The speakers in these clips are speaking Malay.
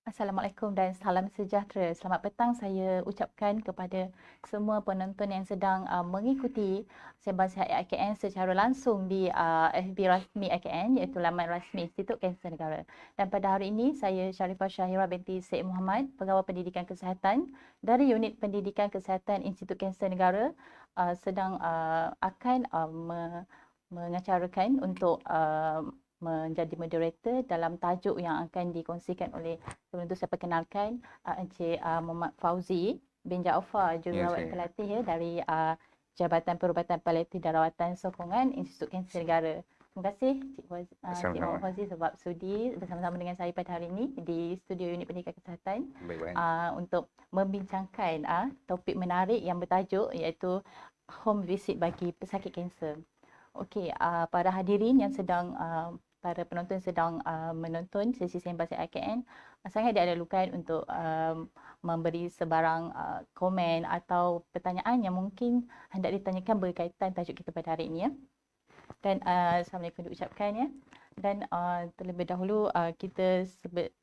Assalamualaikum dan salam sejahtera. Selamat petang saya ucapkan kepada semua penonton yang sedang mengikuti Sembang Sihat IKN secara langsung di FB rasmi IKN, iaitu laman rasmi Institut Kanser Negara. Dan pada hari ini saya Sharifah Syahira binti Syed Muhammad, Pegawai Pendidikan Kesihatan dari Unit Pendidikan Kesihatan Institut Kanser Negara sedang akan mengacarakan untuk menjadi moderator dalam tajuk yang akan dikongsikan oleh sebelum itu saya perkenalkan Encik Muhammad Fauzi bin Jaafar, Jururawat Pelatih ya, dari Jabatan Perubatan Paliatif dan Rawatan Sokongan Institut Kanser Negara. Terima kasih Cik Muhammad Fauzi sebab sudi bersama-sama dengan saya pada hari ini di studio Unit Pendidikan Kesihatan untuk membincangkan topik menarik yang bertajuk iaitu home visit bagi pesakit kanser. Okey, para hadirin yang sedang para penonton sedang menonton sesi Sembang Sihat IKN, sangat diadalukan untuk memberi sebarang komen atau pertanyaan yang mungkin hendak ditanyakan berkaitan tajuk kita pada hari ini ya. Dan Assalamualaikum diucapkan ya. Dan terlebih dahulu kita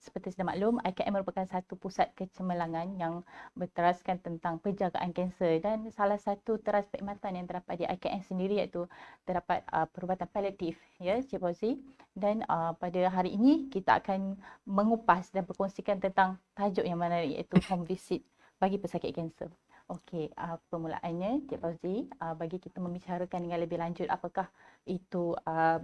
seperti sudah maklum, IKN merupakan satu pusat kecemerlangan yang berteraskan tentang penjagaan kanser, dan salah satu teras perkhidmatan yang terdapat di IKN sendiri iaitu terdapat perubatan paliatif ya Cik Fauzi. Dan pada hari ini kita akan mengupas dan berkongsikan tentang tajuk yang menarik iaitu home visit bagi pesakit kanser. Okey, permulaannya Cik Fauzi, bagi kita membicarakan dengan lebih lanjut apakah itu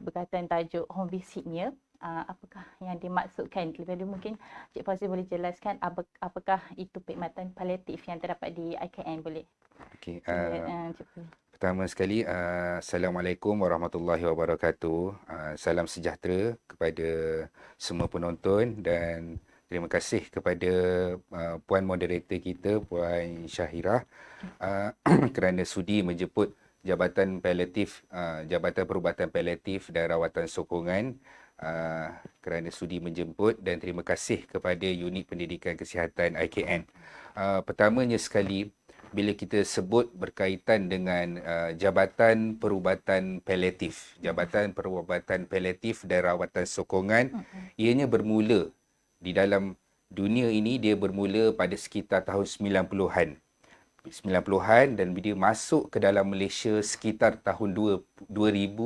berkaitan tajuk home visit-nya, apakah yang dimaksudkan. Lebih dulu mungkin Cik Fauzi boleh jelaskan apakah itu perkhidmatan paliatif yang terdapat di IKN, boleh? Okey, pertama sekali, Assalamualaikum warahmatullahi wabarakatuh. Salam sejahtera kepada semua penonton dan terima kasih kepada Puan Moderator kita, Puan Syahirah, kerana sudi menjemput Jabatan Paliatif, Jabatan Perubatan Paliatif dan Rawatan Sokongan, kerana sudi menjemput, dan terima kasih kepada Unit Pendidikan Kesihatan IKN. Pertamanya sekali, bila kita sebut berkaitan dengan Jabatan Perubatan Paliatif, Jabatan Perubatan Paliatif dan Rawatan Sokongan, ianya bermula di dalam dunia ini, dia bermula pada sekitar tahun 90-an. 90-an dan dia masuk ke dalam Malaysia sekitar tahun 2005.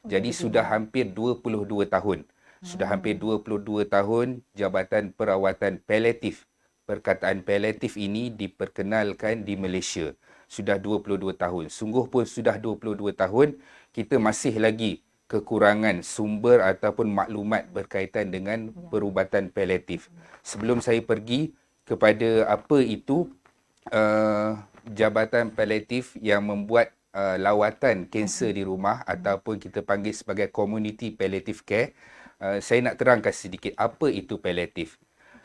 Jadi sudah hampir 22 tahun. Sudah hampir 22 tahun Jabatan Perawatan Paliatif. Perkataan paliatif ini diperkenalkan di Malaysia. Sudah 22 tahun. Sungguh pun sudah 22 tahun, kita masih lagi kekurangan sumber ataupun maklumat berkaitan dengan perubatan paliatif. Sebelum saya pergi kepada apa itu Jabatan Paliatif yang membuat lawatan kanser di rumah ataupun kita panggil sebagai community palliative care, saya nak terangkan sedikit apa itu paliatif.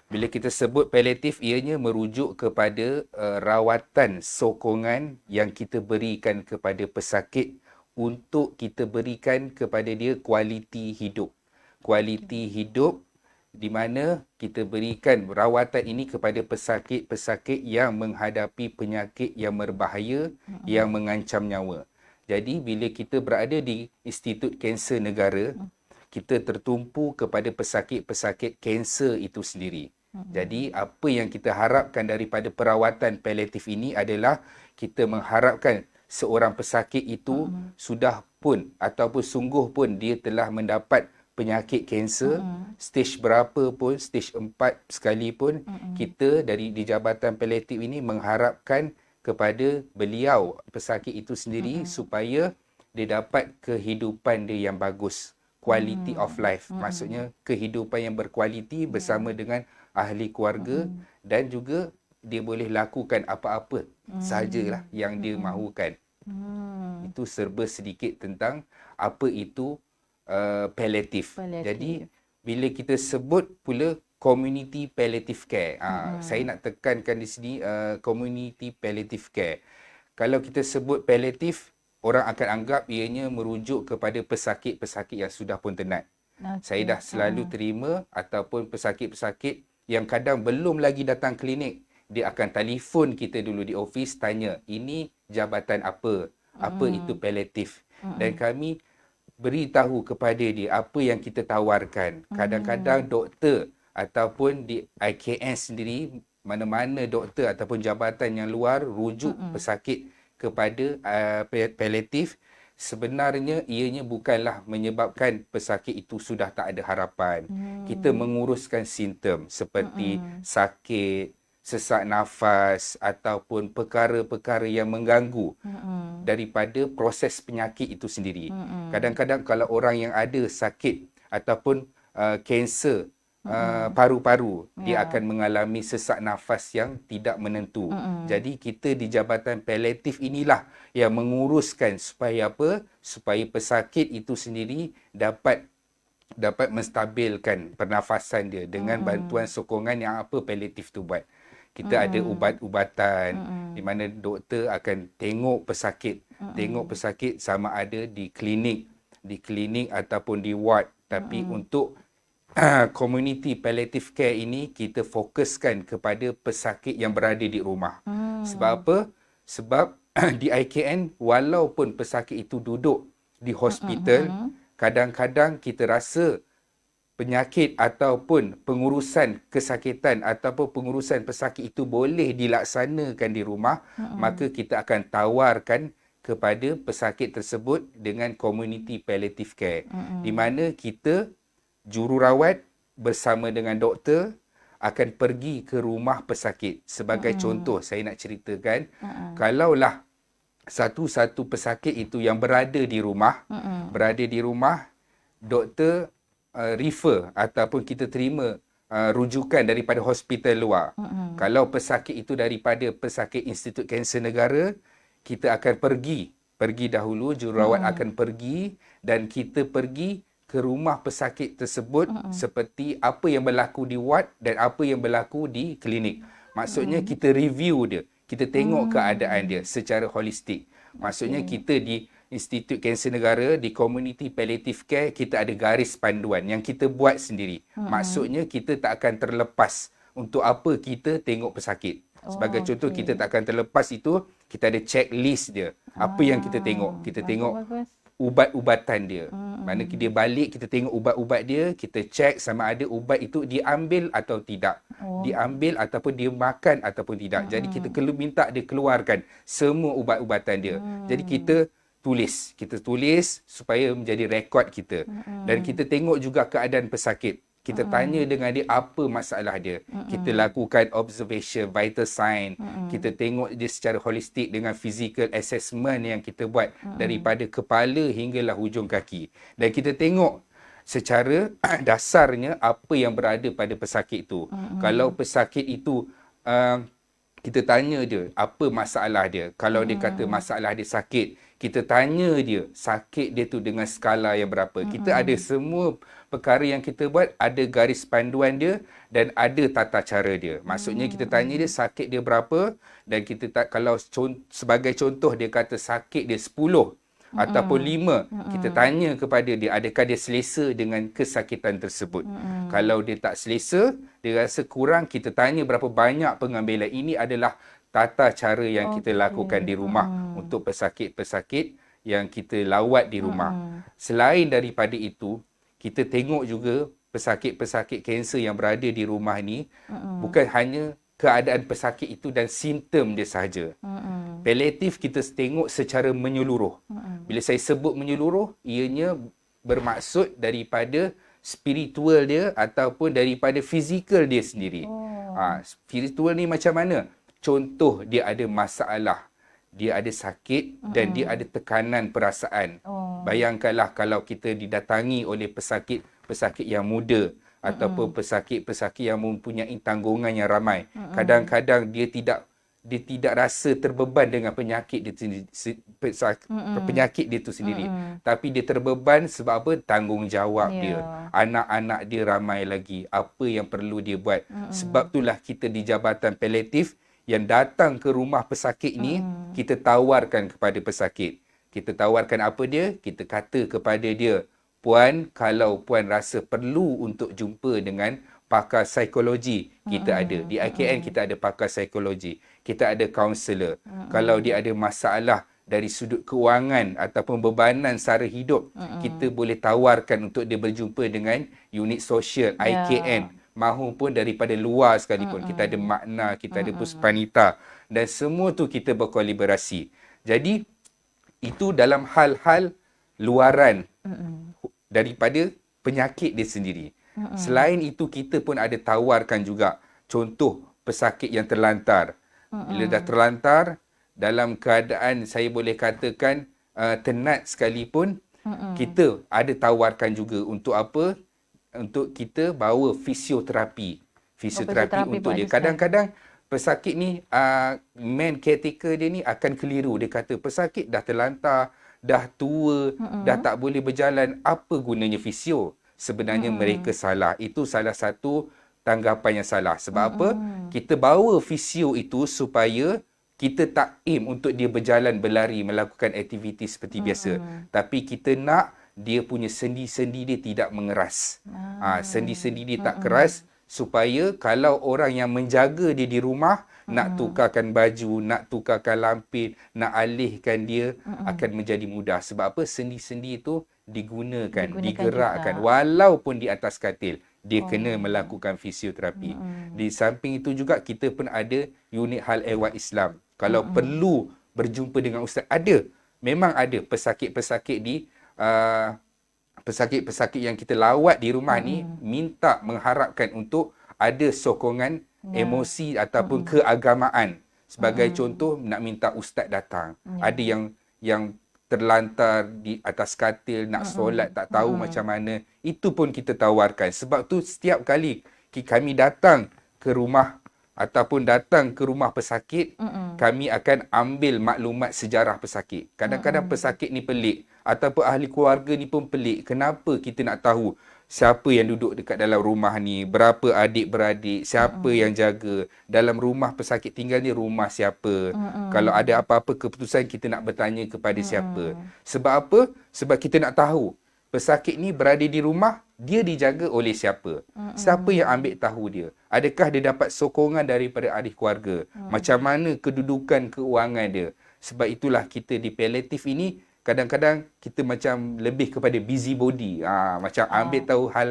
Bila kita sebut paliatif, ianya merujuk kepada rawatan sokongan yang kita berikan kepada pesakit untuk kita berikan kepada dia kualiti hidup. Kualiti hidup di mana kita berikan rawatan ini kepada pesakit-pesakit yang menghadapi penyakit yang berbahaya, yang mengancam nyawa. Jadi bila kita berada di Institut Kanser Negara, kita tertumpu kepada pesakit-pesakit kanser itu sendiri. Jadi apa yang kita harapkan daripada perawatan paliatif ini adalah kita mengharapkan seorang pesakit itu sudah pun ataupun sungguh pun dia telah mendapat penyakit kanser, stage berapa pun, stage 4 sekalipun, kita di Jabatan Paliatif ini mengharapkan kepada beliau, pesakit itu sendiri, supaya dia dapat kehidupan dia yang bagus. Quality of life. Maksudnya kehidupan yang berkualiti bersama dengan ahli keluarga, dan juga dia boleh lakukan apa-apa sahajalah yang dia mahukan. Itu serba sedikit tentang apa itu paliatif. Jadi bila kita sebut pula community palliative care, saya nak tekankan di sini community palliative care. Kalau kita sebut paliatif, orang akan anggap ianya merujuk kepada pesakit-pesakit yang sudah pun tenat. Saya dah selalu terima ataupun pesakit-pesakit yang kadang belum lagi datang klinik, dia akan telefon kita dulu di office, tanya ini jabatan apa itu paliatif, dan kami beritahu kepada dia apa yang kita tawarkan. Kadang-kadang doktor ataupun di IKN sendiri, mana-mana doktor ataupun jabatan yang luar rujuk pesakit kepada paliatif, sebenarnya ianya bukanlah menyebabkan pesakit itu sudah tak ada harapan. Kita menguruskan simptom seperti sakit, sesak nafas ataupun perkara-perkara yang mengganggu daripada proses penyakit itu sendiri. Kadang-kadang kalau orang yang ada sakit ataupun kanser paru-paru, dia akan mengalami sesak nafas yang tidak menentu. Jadi kita di Jabatan Paliatif inilah yang menguruskan supaya apa? Supaya pesakit itu sendiri dapat menstabilkan pernafasan dia dengan bantuan sokongan yang apa paliatif tu buat. Kita ada ubat-ubatan di mana doktor akan tengok pesakit sama ada di klinik ataupun di ward. Tapi untuk community palliative care ini kita fokuskan kepada pesakit yang berada di rumah. Sebab apa? Sebab di IKN walaupun pesakit itu duduk di hospital, kadang-kadang kita rasa penyakit ataupun pengurusan kesakitan ataupun pengurusan pesakit itu boleh dilaksanakan di rumah, maka kita akan tawarkan kepada pesakit tersebut dengan community palliative care. Di mana kita jururawat bersama dengan doktor akan pergi ke rumah pesakit. Sebagai contoh, saya nak ceritakan, kalaulah satu-satu pesakit itu yang berada di rumah, doktor refer ataupun kita terima rujukan daripada hospital luar. Kalau pesakit itu daripada pesakit Institut Kanser Negara, kita akan pergi dahulu, jururawat akan pergi dan kita pergi ke rumah pesakit tersebut seperti apa yang berlaku di ward dan apa yang berlaku di klinik. Maksudnya kita review dia, kita tengok keadaan dia secara holistik. Maksudnya kita di Institut Kanser Negara, di Community Palliative Care, kita ada garis panduan yang kita buat sendiri. Maksudnya kita tak akan terlepas untuk apa kita tengok pesakit. Sebagai contoh, kita tak akan terlepas itu, kita ada checklist dia. Apa yang kita tengok? Kita tengok ubat-ubatan dia. Mana dia balik, kita tengok ubat-ubat dia, kita cek sama ada ubat itu diambil atau tidak. Diambil ataupun dia makan ataupun tidak. Jadi kita minta dia keluarkan semua ubat-ubatan dia. Jadi kita tulis supaya menjadi rekod kita. Dan kita tengok juga keadaan pesakit. Kita tanya dengan dia apa masalah dia. Kita lakukan observation, vital sign. Kita tengok dia secara holistik dengan physical assessment yang kita buat daripada kepala hinggalah hujung kaki. Dan kita tengok secara dasarnya apa yang berada pada pesakit itu. Kalau pesakit itu kita tanya dia apa masalah dia. Kalau dia kata masalah dia sakit, kita tanya dia sakit dia tu dengan skala yang berapa. Kita ada semua perkara yang kita buat, ada garis panduan dia dan ada tata cara dia. Maksudnya kita tanya dia sakit dia berapa dan kita kalau sebagai contoh dia kata sakit dia 10 ataupun 5, kita tanya kepada dia adakah dia selesa dengan kesakitan tersebut. Kalau dia tak selesa, dia rasa kurang, kita tanya berapa banyak pengambilan. Ini adalah tata cara yang kita lakukan di rumah untuk pesakit-pesakit yang kita lawat di rumah. Selain daripada itu, kita tengok juga pesakit-pesakit kanser yang berada di rumah ni, bukan hanya keadaan pesakit itu dan simptom dia sahaja. Paliatif kita tengok secara menyeluruh. Bila saya sebut menyeluruh, ianya bermaksud daripada spiritual dia ataupun daripada fizikal dia sendiri. Spiritual ni macam mana? Contoh, dia ada masalah, dia ada sakit dan dia ada tekanan perasaan. Bayangkanlah kalau kita didatangi oleh pesakit yang muda ataupun pesakit-pesakit yang mempunyai tanggungan yang ramai. Kadang-kadang dia tidak rasa terbeban dengan penyakit dia tu sendiri. Tapi dia terbeban sebab apa? Tanggungjawab dia. Anak-anak dia ramai lagi. Apa yang perlu dia buat? Sebab itulah kita di Jabatan Paliatif yang datang ke rumah pesakit ni, kita tawarkan kepada pesakit. Kita tawarkan apa dia? Kita kata kepada dia, Puan, kalau Puan rasa perlu untuk jumpa dengan pakar psikologi, kita ada. Di IKN kita ada pakar psikologi. Kita ada kaunselor. Kalau dia ada masalah dari sudut kewangan ataupun bebanan sara hidup, kita boleh tawarkan untuk dia berjumpa dengan unit sosial IKN. mahupun daripada luar sekalipun. Kita ada makna, kita ada puspanita dan semua tu kita berkolaborasi. Jadi itu dalam hal-hal luaran daripada penyakit dia sendiri. Selain itu kita pun ada tawarkan juga contoh pesakit yang terlantar. Bila dah terlantar dalam keadaan saya boleh katakan tenat sekalipun, kita ada tawarkan juga untuk apa? Untuk kita bawa fisioterapi. Fisioterapi untuk dia. Kadang-kadang pesakit ni, main caretaker dia ni akan keliru. Dia kata pesakit dah terlantar, dah tua, dah tak boleh berjalan. Apa gunanya fisio? Sebenarnya mereka salah. Itu salah satu tanggapan yang salah. Sebab apa? Kita bawa fisio itu supaya kita tak aim untuk dia berjalan, berlari, melakukan aktiviti seperti biasa. Tapi kita nak dia punya sendi-sendi dia tidak mengeras. Sendi-sendi dia tak keras supaya kalau orang yang menjaga dia di rumah nak tukarkan baju, nak tukarkan lampin, nak alihkan dia akan menjadi mudah. Sebab apa? Sendi-sendi itu digunakan digerakkan juga. Walaupun di atas katil, dia kena melakukan fisioterapi. Di samping itu juga kita pun ada unit hal ehwal Islam. Kalau perlu berjumpa dengan ustaz, memang ada pesakit-pesakit di pesakit-pesakit yang kita lawat di rumah ni minta mengharapkan untuk ada sokongan emosi ataupun keagamaan. Sebagai contoh, nak minta ustaz datang. Ada yang terlantar di atas katil, nak solat, tak tahu macam mana. Itu pun kita tawarkan. Sebab tu setiap kali kami datang ke rumah ataupun datang ke rumah pesakit, kami akan ambil maklumat sejarah pesakit. Kadang-kadang pesakit ni pelik ataupun ahli keluarga ni pun pelik. Kenapa kita nak tahu siapa yang duduk dekat dalam rumah ni, berapa adik-beradik, siapa yang jaga, dalam rumah pesakit tinggal ni rumah siapa. Kalau ada apa-apa keputusan kita nak bertanya kepada siapa. Sebab apa? Sebab kita nak tahu pesakit ni berada di rumah, dia dijaga oleh siapa? Siapa yang ambil tahu dia? Adakah dia dapat sokongan daripada ahli keluarga? Macam mana kedudukan keuangan dia? Sebab itulah kita di palliatif ini kadang-kadang kita macam lebih kepada busybody. Macam ambil tahu hal,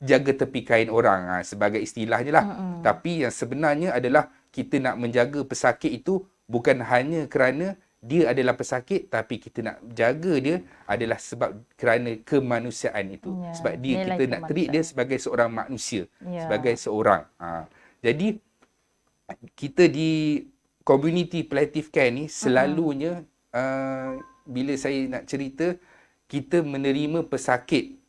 jaga tepi kain orang sebagai istilah je lah. Tapi yang sebenarnya adalah kita nak menjaga pesakit itu bukan hanya kerana dia adalah pesakit, tapi kita nak jaga dia adalah sebab kerana kemanusiaan itu. Sebab dia kita nak treat dia sebagai seorang manusia, sebagai seorang. Jadi kita di community palliative care ni selalunya bila saya nak cerita, kita menerima pesakit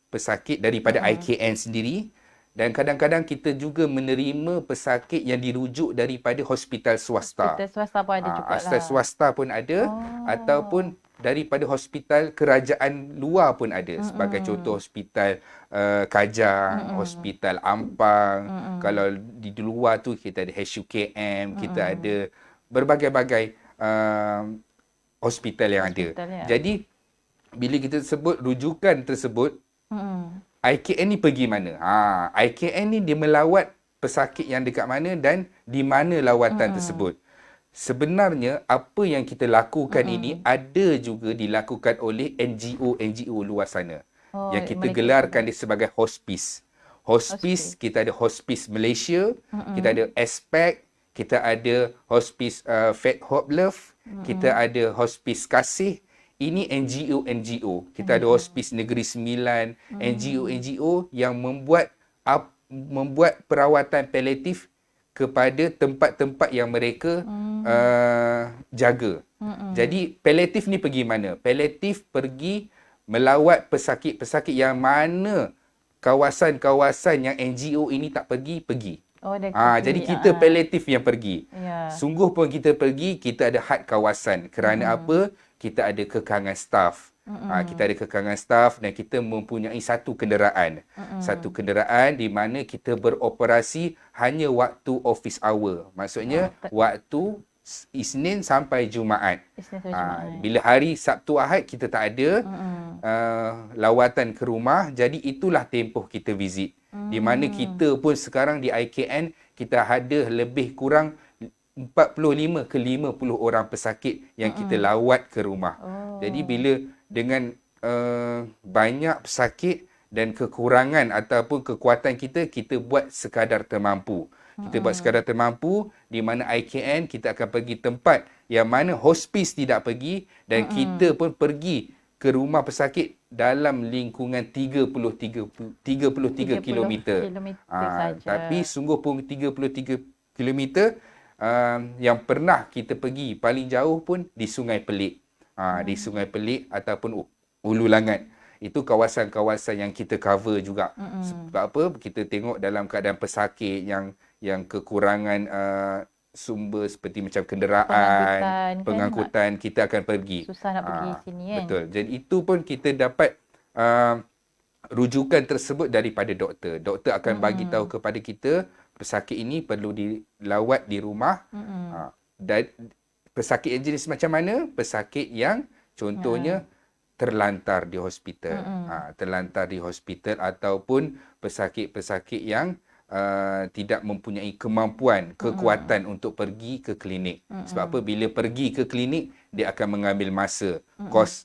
daripada IKN sendiri, dan kadang-kadang kita juga menerima pesakit yang dirujuk daripada hospital swasta. Hospital swasta pun ada juga lah. Hospital swasta pun ada, ataupun daripada hospital kerajaan luar pun ada. Sebagai contoh hospital Kajang, hospital Ampang. Kalau di luar tu kita ada HUKM, kita ada berbagai-bagai hospital yang ada. Jadi bila kita sebut rujukan tersebut, IKN ni pergi mana? IKN ni dia melawat pesakit yang dekat mana dan di mana lawatan tersebut. Sebenarnya apa yang kita lakukan ini ada juga dilakukan oleh NGO luar sana. Yang kita gelarkan dia sebagai hospice. Hospice, kita ada Hospice Malaysia, kita ada Aspect, kita ada Hospice Fat Hope Love, kita ada Hospice Kasih. Ini NGO. Kita ada Hospice Negeri Sembilan, NGO yang membuat perawatan palliatif kepada tempat-tempat yang mereka jaga. Jadi palliatif ni pergi mana? Palliatif pergi melawat pesakit-pesakit yang mana kawasan-kawasan yang NGO ini tak pergi. Jadi kita palliatif yang pergi. Sungguh pun kita pergi, kita ada had kawasan. Kerana apa? Kita ada kekangan staf. Kita ada kekangan staf dan kita mempunyai satu kenderaan. Satu kenderaan di mana kita beroperasi hanya waktu office hour. Maksudnya waktu Isnin sampai Jumaat. Bila hari Sabtu Ahad kita tak ada lawatan ke rumah. Jadi itulah tempoh kita visit. Di mana kita pun sekarang di IKN kita ada lebih kurang 45 ke 50 orang pesakit yang kita lawat ke rumah. Jadi bila dengan banyak pesakit dan kekurangan ataupun kekuatan kita buat sekadar termampu. Kita buat sekadar termampu, di mana IKN kita akan pergi tempat yang mana hospis tidak pergi, dan kita pun pergi ke rumah pesakit dalam lingkungan 33 kilometer. saja. Tapi sungguh pun 33 kilometer yang pernah kita pergi paling jauh pun di Sungai Pelik. Di Sungai Pelik ataupun Ulu Langat. Itu kawasan-kawasan yang kita cover juga. Sebab apa? Kita tengok dalam keadaan pesakit yang kekurangan sumber seperti macam kenderaan, pengangkutan, kita akan pergi. Susah nak pergi sini kan. Betul. Jadi itu pun kita dapat rujukan tersebut daripada doktor. Doktor akan bagi tahu kepada kita pesakit ini perlu dilawat di rumah. Dan pesakit yang jenis macam mana? Pesakit yang contohnya terlantar di hospital. Terlantar di hospital ataupun pesakit-pesakit yang tidak mempunyai kemampuan, kekuatan untuk pergi ke klinik. Sebab apa? Bila pergi ke klinik, dia akan mengambil masa. Kos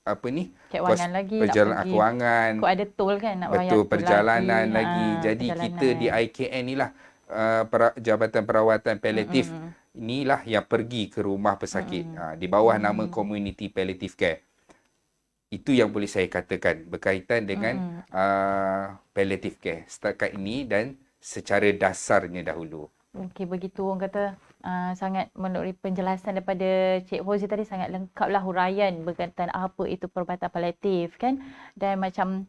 kos perjalanan kewangan. Kau ada tol kan nak bayar. Betul, perjalanan lagi. Jadi kita di IKN ni lah, Jabatan Perawatan Paliatif, inilah yang pergi ke rumah pesakit di bawah nama Community Palliative Care. Itu yang boleh saya katakan berkaitan dengan palliative care setakat ini dan secara dasarnya dahulu. Okey, begitu orang kata sangat menurut penjelasan daripada Cik Fauzi tadi sangat lengkaplah huraian berkaitan apa itu perubatan paliatif kan. Dan macam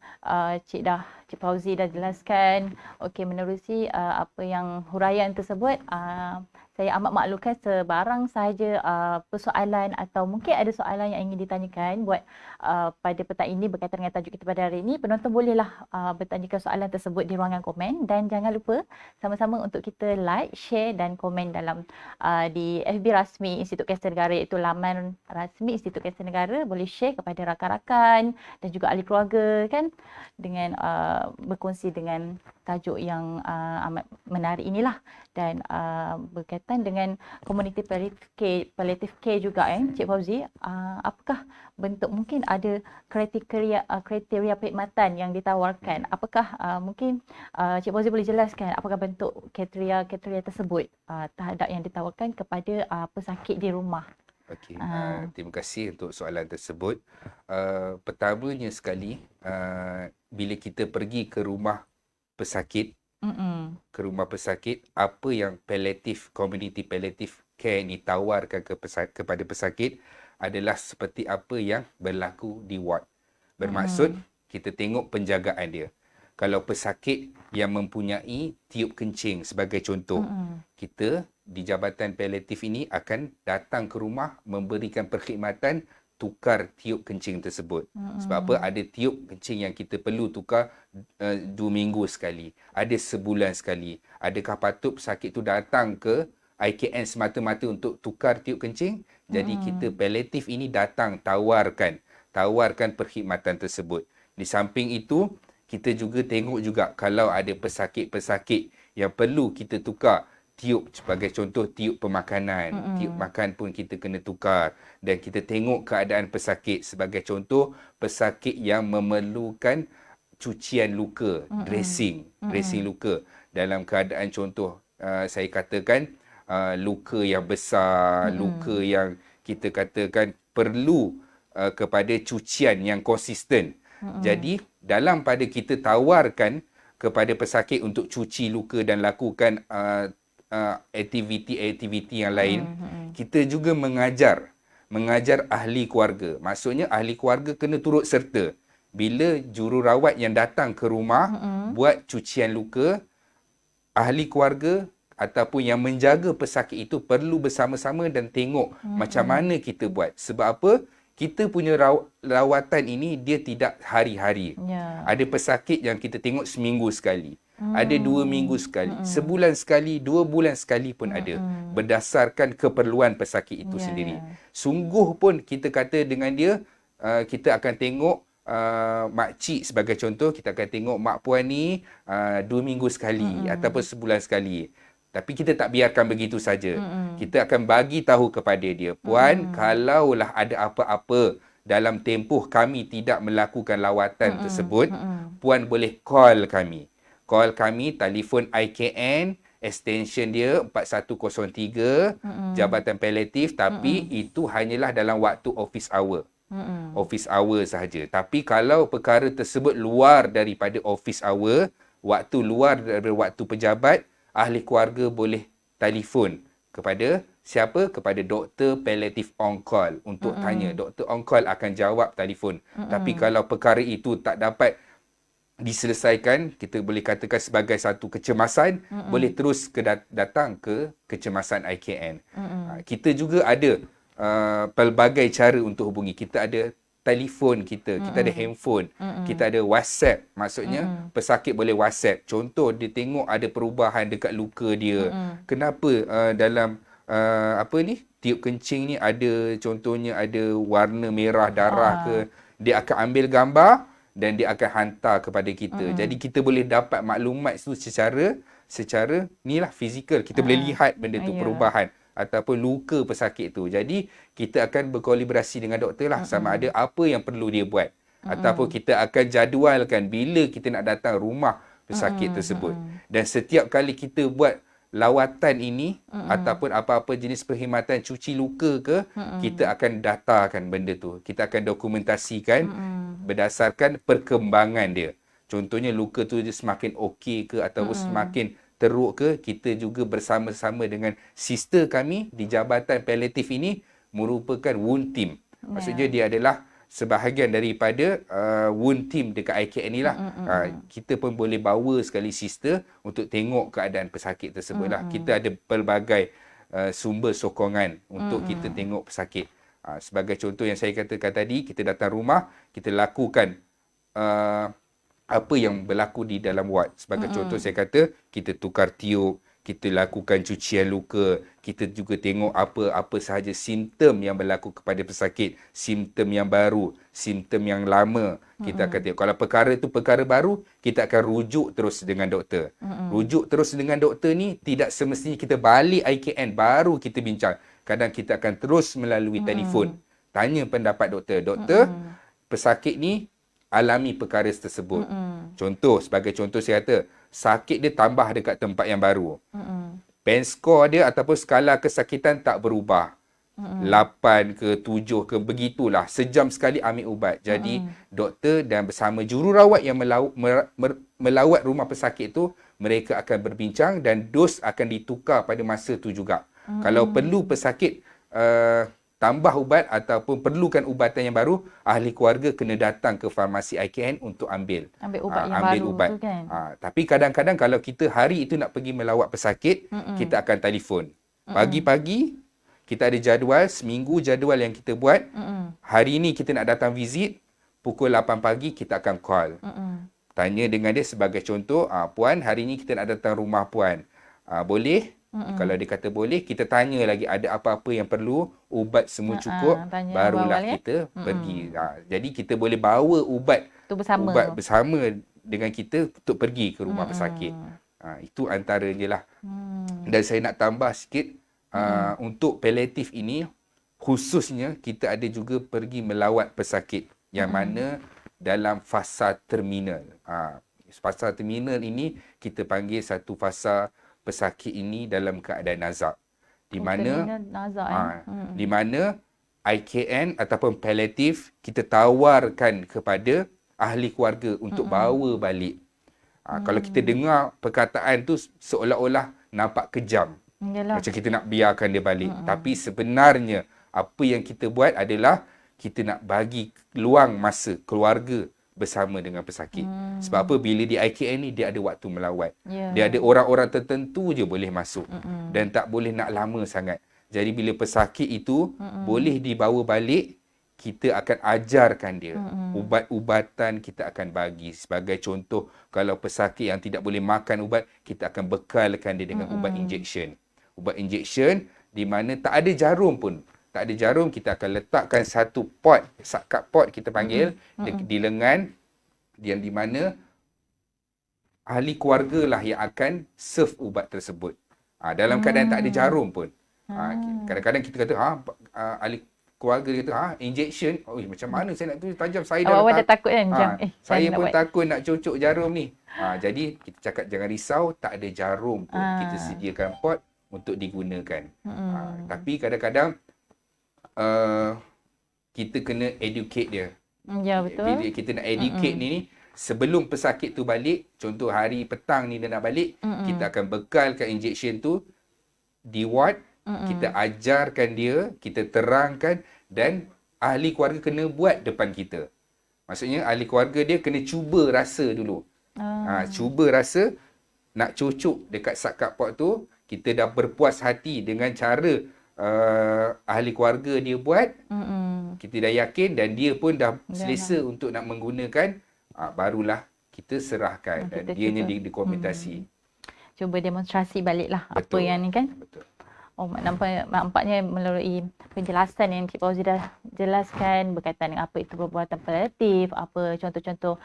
Cik Fauzi dah jelaskan, okey, menerusi apa yang huraian tersebut, saya amat maklumkan sebarang sahaja persoalan atau mungkin ada soalan yang ingin ditanyakan buat pada petang ini berkaitan dengan tajuk kita pada hari ini. Penonton bolehlah bertanyakan soalan tersebut di ruangan komen, dan jangan lupa sama-sama untuk kita like, share dan komen dalam di FB rasmi Institut Kanser Negara, iaitu laman rasmi Institut Kanser Negara. Boleh share kepada rakan-rakan dan juga ahli keluarga kan, dengan berkongsi dengan tajuk yang amat menarik inilah, dan berkaitan dengan komuniti palliative care juga Cik Fauzi, apakah bentuk, mungkin ada kriteria perkhidmatan yang ditawarkan, apakah mungkin Cik Fauzi boleh jelaskan apakah bentuk kriteria tersebut terhadap yang ditawarkan kepada pesakit di rumah? Okey, terima kasih untuk soalan tersebut. Pertamanya sekali, bila kita pergi ke rumah pesakit, apa yang community palliative care ni tawarkan kepada pesakit adalah seperti apa yang berlaku di ward. Bermaksud kita tengok penjagaan dia. Kalau pesakit yang mempunyai tiup kencing sebagai contoh, kita di Jabatan Paliatif ini akan datang ke rumah memberikan perkhidmatan tukar tiup kencing tersebut. Sebab apa? Ada tiup kencing yang kita perlu tukar 2 minggu sekali. Ada sebulan sekali. Adakah patut pesakit tu datang ke IKN semata-mata untuk tukar tiup kencing? Jadi kita paliatif ini datang tawarkan perkhidmatan tersebut. Di samping itu, kita juga tengok juga kalau ada pesakit-pesakit yang perlu kita tukar tiup, sebagai contoh tiup pemakanan, tiup makan pun kita kena tukar. Dan kita tengok keadaan pesakit, sebagai contoh pesakit yang memerlukan cucian luka, dressing luka. Dalam keadaan contoh saya katakan luka yang besar, luka yang kita katakan perlu kepada cucian yang konsisten. Jadi dalam pada kita tawarkan kepada pesakit untuk cuci luka dan lakukan aktiviti yang lain, kita juga mengajar ahli keluarga. Maksudnya ahli keluarga kena turut serta. Bila jururawat yang datang ke rumah buat cucian luka, ahli keluarga ataupun yang menjaga pesakit itu perlu bersama-sama dan tengok macam mana kita buat. Sebab apa? Kita punya rawatan ini dia tidak hari-hari. Ada pesakit yang kita tengok seminggu sekali. Ada 2 minggu sekali, sebulan sekali, 2 bulan sekali pun ada. Berdasarkan keperluan pesakit itu sendiri. Sungguh pun kita kata dengan dia, kita akan tengok makcik sebagai contoh, kita akan tengok mak puan ni 2 minggu sekali ataupun sebulan sekali. Tapi kita tak biarkan begitu saja. Kita akan bagi tahu kepada dia, puan, kalaulah ada apa-apa dalam tempoh kami tidak melakukan lawatan tersebut, puan boleh call kami. Call kami, telefon IKN, extension dia 4103, Jabatan Paliatif, tapi itu hanyalah dalam waktu office hour. Office hour sahaja. Tapi kalau perkara tersebut luar daripada office hour, waktu luar daripada waktu pejabat, ahli keluarga boleh telefon kepada siapa? Kepada doktor palliative on call untuk tanya. Doktor on call akan jawab telefon. Tapi kalau perkara itu tak dapat diselesaikan, kita boleh katakan sebagai satu kecemasan, boleh terus datang ke kecemasan IKN. Kita juga ada pelbagai cara untuk hubungi. Kita ada telefon kita ada handphone, kita ada WhatsApp. Maksudnya pesakit boleh WhatsApp. Contoh dia tengok ada perubahan dekat luka dia. Kenapa dalam tiup kencing ni ada, contohnya ada warna merah darah ke, dia akan ambil gambar dan dia akan hantar kepada kita. Jadi kita boleh dapat maklumat itu secara nilah fizikal. Kita boleh lihat benda tu perubahan ataupun luka pesakit tu. Jadi kita akan berkolaborasi dengan doktor lah, sama ada apa yang perlu dia buat. Ataupun kita akan jadualkan bila kita nak datang rumah pesakit tersebut. Dan setiap kali kita buat lawatan ini ataupun apa-apa jenis perkhidmatan cuci luka ke, kita akan datakan benda tu. Kita akan dokumentasikan berdasarkan perkembangan dia. Contohnya luka tu dia semakin okey ke ataupun semakin teruk ke, kita juga bersama-sama dengan sister kami di Jabatan Paliatif ini merupakan wound team. Maksudnya dia adalah sebahagian daripada wound team dekat IKN ni lah. Kita pun boleh bawa sekali sister untuk tengok keadaan pesakit tersebut lah. Kita ada pelbagai sumber sokongan untuk kita tengok pesakit. Sebagai contoh yang saya katakan tadi, kita datang rumah, kita lakukan apa yang berlaku di dalam ward. Sebagai contoh saya kata, kita tukar tiup, kita lakukan cucian luka, kita juga tengok apa sahaja simptom yang berlaku kepada pesakit, simptom yang baru, simptom yang lama. Kita akan tengok. Kalau perkara itu perkara baru, kita akan rujuk terus dengan doktor. Rujuk terus dengan doktor ni tidak semestinya kita balik IKN baru kita bincang. Kadang kita akan terus melalui telefon tanya pendapat doktor. Doktor, pesakit ni alami perkara tersebut. Sebagai contoh saya kata, sakit dia tambah dekat tempat yang baru. Pain score dia ataupun skala kesakitan tak berubah. 8 ke 7 ke, begitulah. Sejam sekali ambil ubat. Jadi doktor dan bersama jururawat yang melawat rumah pesakit tu, mereka akan berbincang dan dos akan ditukar pada masa tu juga. Kalau perlu pesakit tambah ubat ataupun perlukan ubatan yang baru, ahli keluarga kena datang ke farmasi IKN untuk ambil ubat yang baru ubat. Tu kan. Tapi kadang-kadang kalau kita hari itu nak pergi melawat pesakit, kita akan telefon. Pagi-pagi kita ada jadual, seminggu jadual yang kita buat. Hari ini kita nak datang visit, pukul 8 pagi kita akan call. Tanya dengan dia sebagai contoh, puan, hari ini kita nak datang rumah puan. Boleh? Kalau dia kata boleh, kita tanya lagi ada apa-apa yang perlu, ubat semua cukup, barulah kita pergi. Jadi kita boleh bawa ubat bersama dengan kita untuk pergi ke rumah pesakit. Itu antaranya lah. Dan saya nak tambah sikit, untuk paliatif ini, khususnya kita ada juga pergi melawat pesakit yang mana dalam fasa terminal. Fasa terminal ini kita panggil satu fasa pesakit ini dalam keadaan nazak, di mana di mana IKN ataupun paliatif kita tawarkan kepada ahli keluarga untuk bawa balik. Kalau kita dengar perkataan tu seolah-olah nampak kejam. Macam kita nak biarkan dia balik. Tapi sebenarnya apa yang kita buat adalah kita nak bagi luang masa keluarga bersama dengan pesakit. Sebab apa? Bila di IKN ni dia ada waktu melawat. Dia ada orang-orang tertentu je boleh masuk. Dan tak boleh nak lama sangat. Jadi bila pesakit itu boleh dibawa balik, kita akan ajarkan dia. Ubat-ubatan kita akan bagi. Sebagai contoh, kalau pesakit yang tidak boleh makan ubat, kita akan bekalkan dia dengan ubat injection. Ubat injection di mana tak ada jarum pun. Tak ada jarum, kita akan letakkan satu pot, cup pot kita panggil, di lengan, yang di mana ahli keluarga lah yang akan serve ubat tersebut. Dalam keadaan tak ada jarum pun. Kadang-kadang kita kata, ahli keluarga dia kata, injection, macam mana saya nak tu tajam, saya Awak dah takut kan? saya pun takut nak cucuk jarum ni. Jadi kita cakap jangan risau, tak ada jarum pun. Kita sediakan pot untuk digunakan. Tapi kadang-kadang kita kena educate dia. Ya, betul. Bila kita nak educate ni, sebelum pesakit tu balik, contoh hari petang ni dia nak balik, kita akan bekalkan injection tu di ward, kita ajarkan dia, kita terangkan, dan ahli keluarga kena buat depan kita. Maksudnya ahli keluarga dia kena cuba rasa dulu. Cuba rasa nak cucuk dekat sub pot tu, kita dah berpuas hati dengan cara ahli keluarga dia buat, kita dah yakin dan dia pun dah selesa untuk nak menggunakan, barulah kita serahkan dan dia ni dikomentasi. Cuba demonstrasi baliklah apa yang ni kan. Betul. Nampaknya melalui penjelasan yang Cik Fauzi dah jelaskan berkaitan dengan apa itu perbuatan paliatif, apa contoh-contoh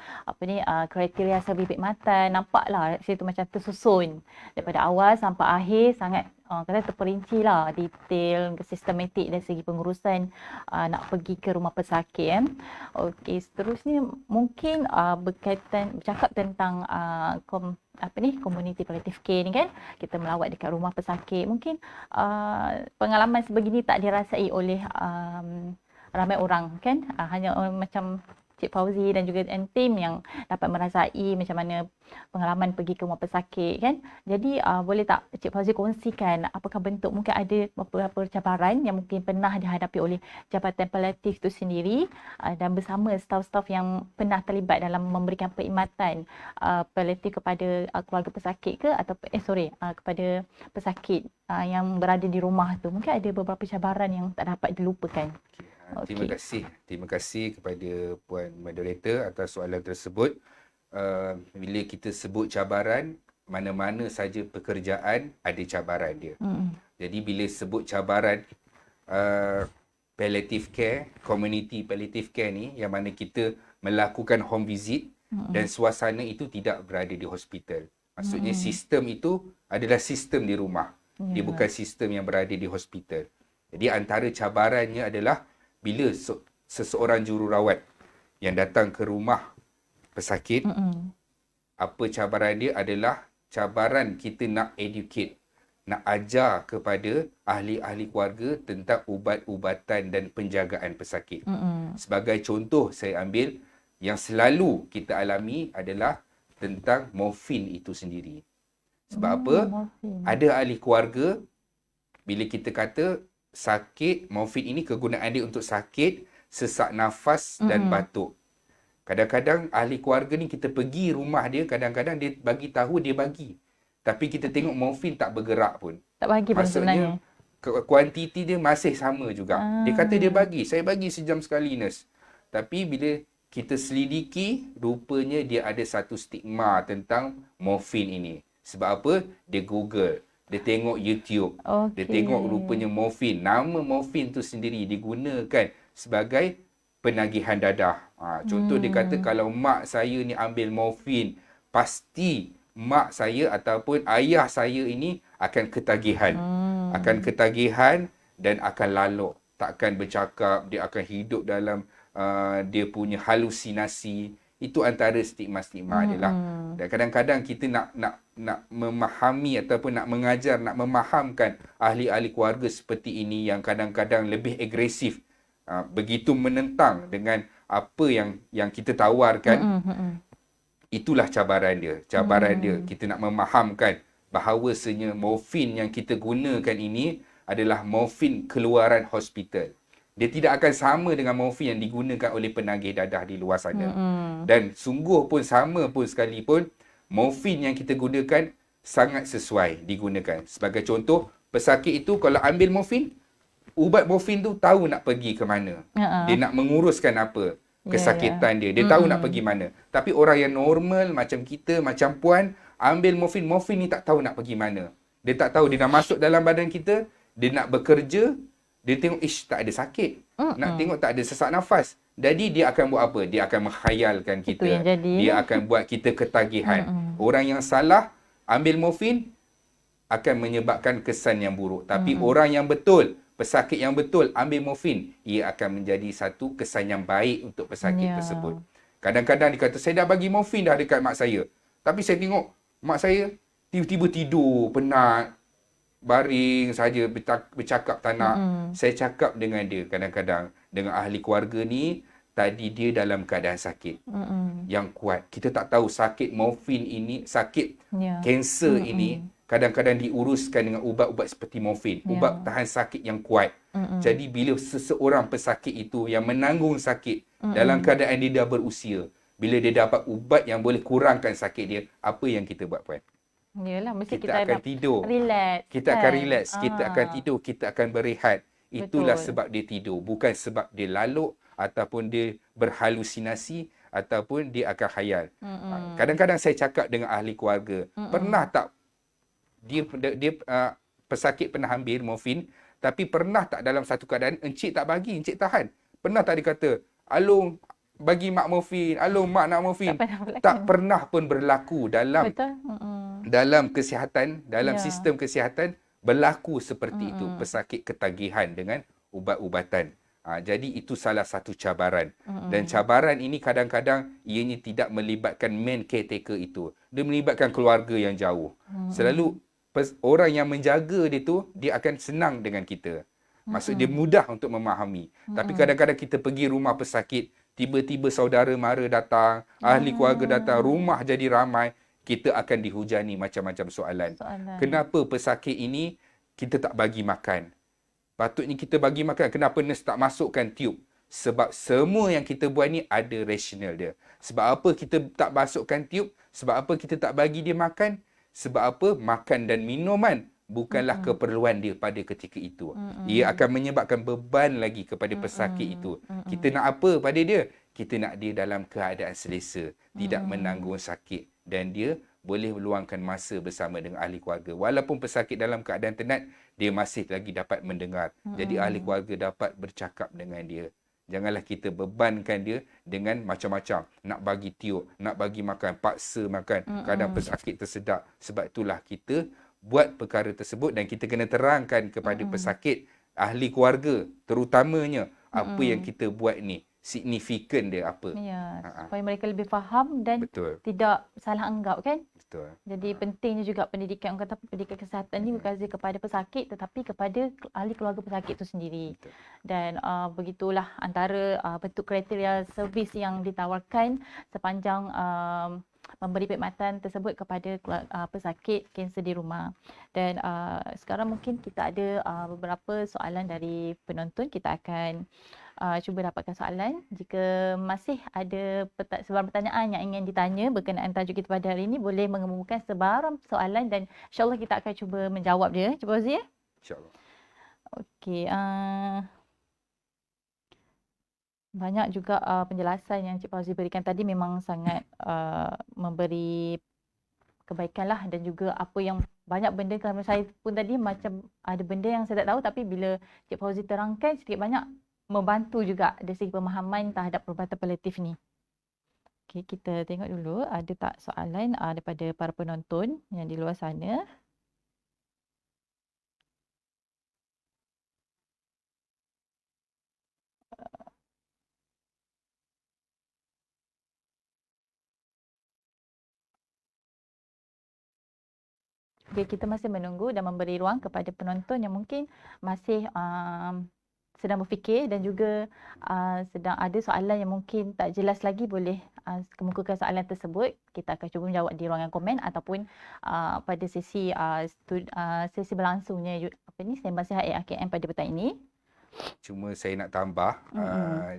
kriteria servis perkhidmatan, nampaklah situ macam tersusun daripada awal sampai akhir, sangat terperinci lah, detail, sistematik dari segi pengurusan nak pergi ke rumah pesakit. Okey, seterusnya mungkin bercakap tentang community palliative care ni kan, kita melawat dekat rumah pesakit, mungkin pengalaman sebegini tak dirasai oleh ramai orang kan, hanya macam Cik Fauzi dan juga tim yang dapat merasai macam mana pengalaman pergi ke rumah pesakit kan. Jadi boleh tak Cik Fauzi kongsikan apakah bentuk, mungkin ada beberapa cabaran yang mungkin pernah dihadapi oleh Jabatan Paliatif itu sendiri dan bersama staf-staf yang pernah terlibat dalam memberikan perkhidmatan paliatif kepada keluarga pesakit ke, atau kepada pesakit yang berada di rumah tu. Mungkin ada beberapa cabaran yang tak dapat dilupakan. Terima kasih kepada Puan Moderator atas soalan tersebut. Bila kita sebut cabaran, mana-mana saja pekerjaan ada cabaran dia. Jadi bila sebut cabaran palliative care, community palliative care ni, yang mana kita melakukan home visit dan suasana itu tidak berada di hospital. Maksudnya sistem itu adalah sistem di rumah. Dia bukan sistem yang berada di hospital. Jadi antara cabarannya adalah bila seseorang jururawat yang datang ke rumah pesakit, apa cabaran dia adalah cabaran kita nak educate, nak ajar kepada ahli-ahli keluarga tentang ubat-ubatan dan penjagaan pesakit. Sebagai contoh saya ambil, yang selalu kita alami adalah tentang morfin itu sendiri. Sebab apa? Ada ahli keluarga, bila kita kata sakit, morfin ini kegunaan dia untuk sakit, sesak nafas dan batuk. Kadang-kadang ahli keluarga ni kita pergi rumah dia, kadang-kadang dia bagi tahu dia bagi. Tapi kita tengok morfin tak bergerak pun. Tak bagi pun sebenarnya. Maksudnya kuantiti dia masih sama juga. Dia kata dia bagi, saya bagi sejam sekali nurse. Tapi bila kita selidiki, rupanya dia ada satu stigma tentang morfin ini. Sebab apa? Dia Google. Dia tengok YouTube. Dia tengok rupanya morfin. Nama morfin tu sendiri digunakan sebagai penagihan dadah. Contoh dia kata kalau mak saya ni ambil morfin, pasti mak saya ataupun ayah saya ini akan ketagihan. Akan ketagihan dan akan lalok. Takkan bercakap, dia akan hidup dalam dia punya halusinasi. Itu antara stigma-stigma dia lah. Dan kadang-kadang kita nak memahami ataupun nak mengajar, nak memahamkan ahli-ahli keluarga seperti ini yang kadang-kadang lebih agresif, begitu menentang dengan apa yang kita tawarkan. Itulah cabaran dia. Cabaran dia, kita nak memahamkan bahawasanya morfin yang kita gunakan ini adalah morfin keluaran hospital. Dia tidak akan sama dengan morfin yang digunakan oleh penagih dadah di luar sana. Dan sungguh pun sama pun sekalipun, morfin yang kita gunakan sangat sesuai digunakan. Sebagai contoh, pesakit itu kalau ambil morfin, ubat morfin tu tahu nak pergi ke mana. Dia nak menguruskan apa kesakitan dia. Dia tahu nak pergi mana. Tapi orang yang normal macam kita, macam Puan, ambil morfin, morfin ni tak tahu nak pergi mana. Dia tak tahu, dia dah masuk dalam badan kita, dia nak bekerja, dia tengok, tak ada sakit. Nak tengok tak ada sesak nafas. Jadi dia akan buat apa? Dia akan menghayalkan kita. Dia akan buat kita ketagihan. Orang yang salah, ambil morfin, akan menyebabkan kesan yang buruk. Tapi orang yang betul, pesakit yang betul ambil morfin, ia akan menjadi satu kesan yang baik untuk pesakit Ya. tersebut. Kadang-kadang dia kata, saya dah bagi morfin dah dekat mak saya. Tapi saya tengok mak saya tiba-tiba tidur, penat, baring saja, bercakap tak nak. Saya cakap dengan dia kadang-kadang, dengan ahli keluarga ni, tadi dia dalam keadaan sakit yang kuat. Kita tak tahu sakit morfin ini, sakit Ya. kanser ini, kadang-kadang diuruskan dengan ubat-ubat seperti morfin. Ubat tahan sakit yang kuat. Jadi bila seseorang pesakit itu yang menanggung sakit dalam keadaan dia dah berusia, bila dia dapat ubat yang boleh kurangkan sakit dia, apa yang kita buat, Puan? Yalah, mesti Kita kita akan nak tidur. relax. Kita akan relax, kita akan tidur, kita akan berehat. Itulah Betul. sebab dia tidur. Bukan sebab dia laluk ataupun dia berhalusinasi ataupun dia akan khayal. Kadang-kadang saya cakap dengan ahli keluarga, pernah tak dia pesakit pernah ambil morfin, tapi pernah tak dalam satu keadaan encik tak bagi, encik tahan. Pernah tak dia kata, "Along bagi mak morfin, along mak nak morfin." Tak pernah pun berlaku dalam Betul. dalam kesihatan, dalam Ya. sistem kesihatan berlaku seperti itu, pesakit ketagihan dengan ubat-ubatan. Jadi itu salah satu cabaran. Dan cabaran ini kadang-kadang ianya tidak melibatkan main caretaker itu. Dia melibatkan keluarga yang jauh. Selalu orang yang menjaga dia tu, dia akan senang dengan kita. Maksud dia mudah untuk memahami. Tapi kadang-kadang kita pergi rumah pesakit, tiba-tiba saudara mara datang, ahli keluarga datang, rumah jadi ramai, kita akan dihujani macam-macam soalan. Kenapa pesakit ini kita tak bagi makan? Patutnya kita bagi makan. Kenapa nurse tak masukkan tiub? Sebab semua yang kita buat ni ada rasional dia. Sebab apa kita tak masukkan tiub? Sebab apa kita tak bagi dia makan? Sebab apa? Makan dan minuman bukanlah keperluan dia pada ketika itu. Ia akan menyebabkan beban lagi kepada pesakit itu. Kita nak apa pada dia? Kita nak dia dalam keadaan selesa, tidak menanggung sakit, dan dia boleh meluangkan masa bersama dengan ahli keluarga. Walaupun pesakit dalam keadaan tenat, dia masih lagi dapat mendengar. Jadi ahli keluarga dapat bercakap dengan dia. Janganlah kita bebankan dia dengan macam-macam. Nak bagi tiup, nak bagi makan, paksa makan. Kadang pesakit tersedak. Sebab itulah kita buat perkara tersebut dan kita kena terangkan kepada pesakit, ahli keluarga terutamanya, apa yang kita buat ni, signifikan dia apa. Ya, supaya mereka lebih faham dan tidak salah anggap, kan? Betul. Jadi pentingnya juga pendidikan, orang kata pendidikan kesihatan ni bukan sahaja kepada pesakit tetapi kepada ahli keluarga pesakit itu sendiri. Betul. Dan begitulah antara bentuk kriteria servis yang ditawarkan sepanjang memberi perkhidmatan tersebut kepada pesakit kanser di rumah. Dan sekarang mungkin kita ada beberapa soalan dari penonton. Kita akan cuba dapatkan soalan. Jika masih ada sebarang pertanyaan yang ingin ditanya berkenaan tajuk kita pada hari ini, boleh mengemukakan sebarang soalan dan insyaAllah kita akan cuba menjawab dia. Cik Fauzi, ya? InsyaAllah. Okey. Banyak juga penjelasan yang Cik Fauzi berikan tadi memang sangat memberi kebaikan lah, dan juga apa yang banyak benda, kalau saya pun tadi macam ada benda yang saya tak tahu, tapi bila Cik Fauzi terangkan sedikit banyak membantu juga dari segi pemahaman terhadap perubatan paliatif ni. Okey, kita tengok dulu ada tak soalan daripada para penonton yang di luar sana. Okay, kita masih menunggu dan memberi ruang kepada penonton yang mungkin masih sedang berfikir dan juga sedang ada soalan yang mungkin tak jelas lagi, boleh kemukakan soalan tersebut. Kita akan cuba menjawab di ruangan komen ataupun pada sesi sesi berlangsungnya Sembang Sihat AKM pada petang ini. Cuma saya nak tambah,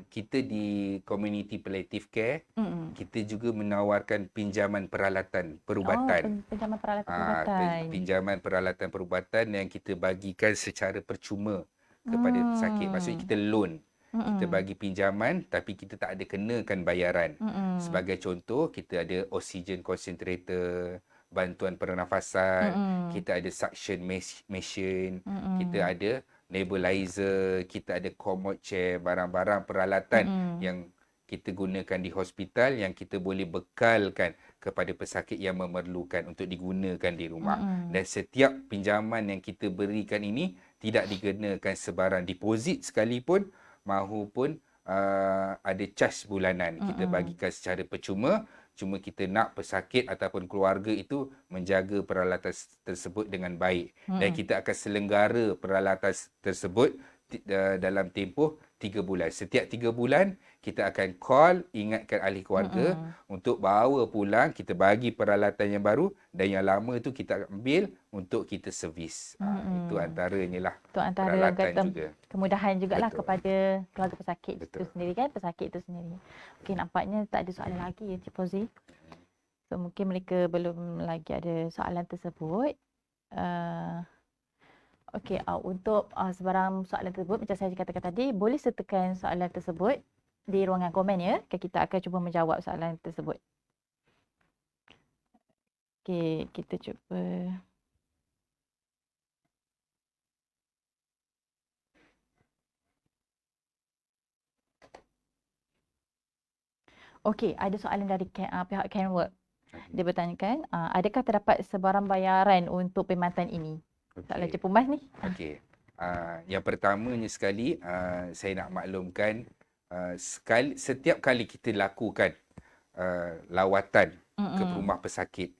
kita di Community Palliative Care, kita juga menawarkan pinjaman peralatan perubatan. Pinjaman peralatan perubatan. Pinjaman peralatan perubatan yang kita bagikan secara percuma kepada pesakit. Maksudnya kita loan. Kita bagi pinjaman tapi kita tak ada kenakan bayaran. Sebagai contoh, kita ada oxygen concentrator, bantuan pernafasan, kita ada suction machine, kita ada nebulizer, kita ada commode chair, barang-barang peralatan yang kita gunakan di hospital yang kita boleh bekalkan kepada pesakit yang memerlukan untuk digunakan di rumah. Dan setiap pinjaman yang kita berikan ini tidak dikenakan sebarang deposit sekalipun mahupun ada cas bulanan. Kita bagikan secara percuma. Cuma kita nak pesakit ataupun keluarga itu menjaga peralatan tersebut dengan baik. Dan kita akan selenggara peralatan tersebut dalam tempoh 3 bulan. Setiap 3 bulan, kita akan call, ingatkan ahli keluarga untuk bawa pulang, kita bagi peralatan yang baru dan yang lama tu kita ambil untuk kita servis. Itu antaranya lah. Itu antara peralatan juga. Kemudahan jugalah Betul. kepada keluarga pesakit Betul. itu sendiri kan, pesakit itu sendiri. Okey, nampaknya tak ada soalan lagi ya Cik Fauzi. So mungkin mereka belum lagi ada soalan tersebut. Okey, untuk sebarang soalan tersebut macam saya katakan tadi, boleh sertakan soalan tersebut di ruangan komen ya. Kita akan cuba menjawab soalan tersebut. Okey, kita cuba. Okey, ada soalan dari pihak Canwork. Dia bertanyakan, adakah terdapat sebarang bayaran untuk perkhidmatan ini? Soalan Cik Pumas ni. Okey. Yang pertamanya sekali, saya nak maklumkan, setiap kali kita lakukan lawatan ke rumah pesakit,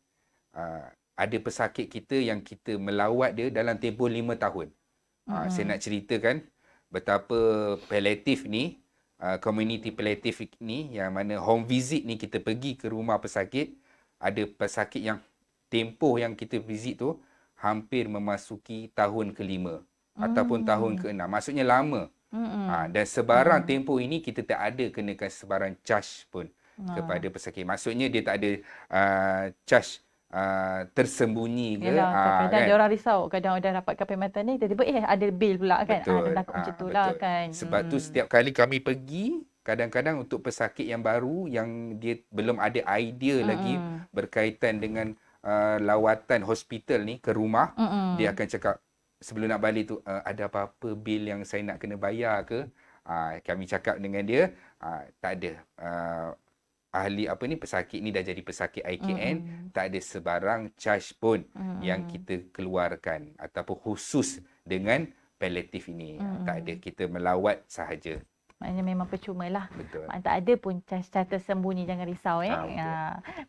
ada pesakit kita yang kita melawat dia dalam tempoh 5 tahun. Saya nak ceritakan betapa palliatif ni, community palliatif ni, yang mana home visit ni kita pergi ke rumah pesakit, ada pesakit yang tempoh yang kita visit tu hampir memasuki tahun ke-5 ataupun tahun ke-6. Maksudnya lama. Dan sebarang tempoh ini kita tak ada kenakan sebarang charge pun kepada pesakit. Maksudnya dia tak ada charge tersembunyi ke. Yalah, kadang-kadang kan? dia orang risau. Kadang dah dapatkan perkhidmatan ni, tiba-tiba ada bil pula kan. Betul. Dia takut macam tu lah kan. Sebab tu setiap kali kami pergi, kadang-kadang untuk pesakit yang baru yang dia belum ada idea lagi berkaitan dengan lawatan hospital ni ke rumah, dia akan cakap sebelum nak balik tu, ada apa-apa bil yang saya nak kena bayar ke? Kami cakap dengan dia, tak ada. Ahli pesakit ni dah jadi pesakit IKN, tak ada sebarang charge pun yang kita keluarkan ataupun khusus dengan palliatif ini. Tak ada, kita melawat sahaja. Maknanya memang percuma lah. Betul. Maknanya tak ada pun cas-cas tersembunyi, jangan risau